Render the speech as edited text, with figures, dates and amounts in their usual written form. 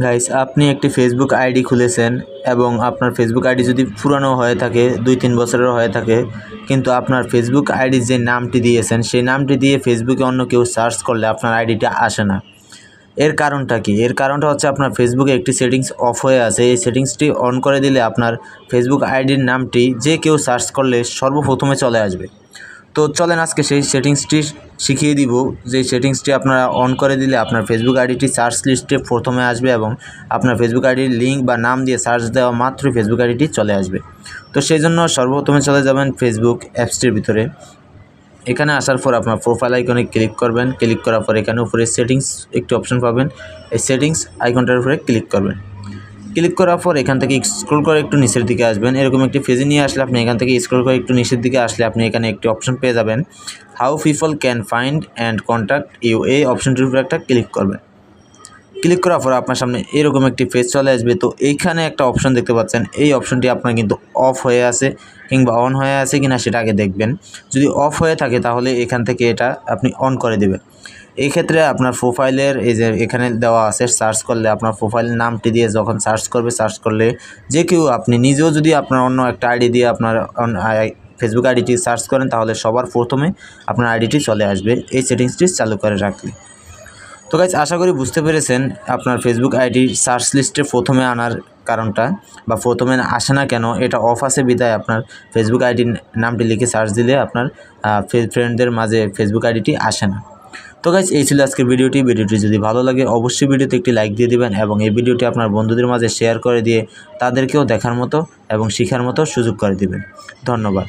Guys, আপনি একটি Facebook ID খুলেছেন এবং আপনার ফেসবুক আইডি যদি পুরানো হয়ে থাকে 2-3 বছরের হয়ে থাকে, কিন্তু আপনার ফেসবুক আইডির যে নামটি দিয়েছেন সেই নামটি দিয়ে ফেসবুকে অন্য কেউ সার্চ করলে আপনার আইডিটা আসে না। এর কারণটা কি? এর কারণটা হচ্ছে আপনার ফেসবুকে একটি সেটিংস অফ হয়ে আছে। এই সেটিংসটি অন করে দিলে আপনার ফেসবুক আইডির নামটি যে কেউ সার্চ করলে সর্বপ্রথমে চলে আসবে। তো চলেন আজকে সেই সেটিংসটি শিখিয়ে দিব। যে সেটিংসটি আপনারা অন করে দিলে আপনার ফেসবুক আইডিটি সার্চ লিস্টে প্রথমে আসবে এবং আপনার ফেসবুক আইডির লিঙ্ক বা নাম দিয়ে সার্চ দেওয়া মাত্রই ফেসবুক আইডিটি চলে আসবে। তো সেই জন্য সর্বপ্রথমে চলে যাবেন ফেসবুক অ্যাপসটির ভিতরে। এখানে আসার পর আপনার প্রোফাইল আইকনে ক্লিক করবেন। ক্লিক করার পর এখানে উপরে সেটিংস একটি অপশন পাবেন। এই সেটিংস আইকনটার উপরে ক্লিক করবেন। ক্লিক করার পর এখান থেকে স্ক্রল করে একটু নিচের দিকে আসবেন। এরকম একটি পেজে নিয়ে আসলে আপনি এখান থেকে স্ক্রল করে একটু নিচের দিকে আসলে আপনি এখানে একটি অপশন পেয়ে যাবেন, how people can find and contact you. এই অপশনটির উপরে একটা ক্লিক করবেন। ক্লিক করার পর আপনার সামনে এরকম একটি পেজ চলে আসবে। তো এইখানে একটা অপশন দেখতে পাচ্ছেন, এই অপশনটি আপনার কিন্তু অফ হয়ে আছে কিংবা অন হয়ে আছে কিনা সেটা আগে দেখবেন। যদি অফ হয়ে থাকে তাহলে এখান থেকে এটা আপনি অন করে দেবেন। এই ক্ষেত্রে আপনার প্রোফাইলের এই যে এখানে দেওয়া আছে, সার্চ করলে আপনার প্রোফাইলের নামটি দিয়ে যখন সার্চ করবে, সার্চ করলে যে কেউ, আপনি নিজেও যদি আপনার অন্য একটা আইডি দিয়ে আপনার ফেসবুক আইডিটি সার্চ করেন তাহলে সবার প্রথমে আপনার আইডিটি চলে আসবে এই সেটিংসটি চালু করে রাখলে। তো গাইস, আশা করি বুঝতে পেরেছেন আপনার ফেসবুক আইডি সার্চ লিস্টে প্রথমে আনার কারণটা, বা প্রথমে আসে না কেন। এটা অফ আছে বিদায় আপনার ফেসবুক আইডির নামটি লিখে সার্চ দিলে আপনার ফ্রেন্ডদের মাঝে ফেসবুক আইডিটি আসে না। তো গাইস, এই ছিল আজকের ভিডিওটি। ভিডিওটি যদি ভালো লাগে অবশ্যই ভিডিওতে একটি লাইক দিয়ে দিবেন এবং এই ভিডিওটি আপনার বন্ধুদের মাঝে শেয়ার করে দিয়ে তাদেরকেও দেখার মতো এবং শেখার মতো সুযোগ করে দিবেন। ধন্যবাদ।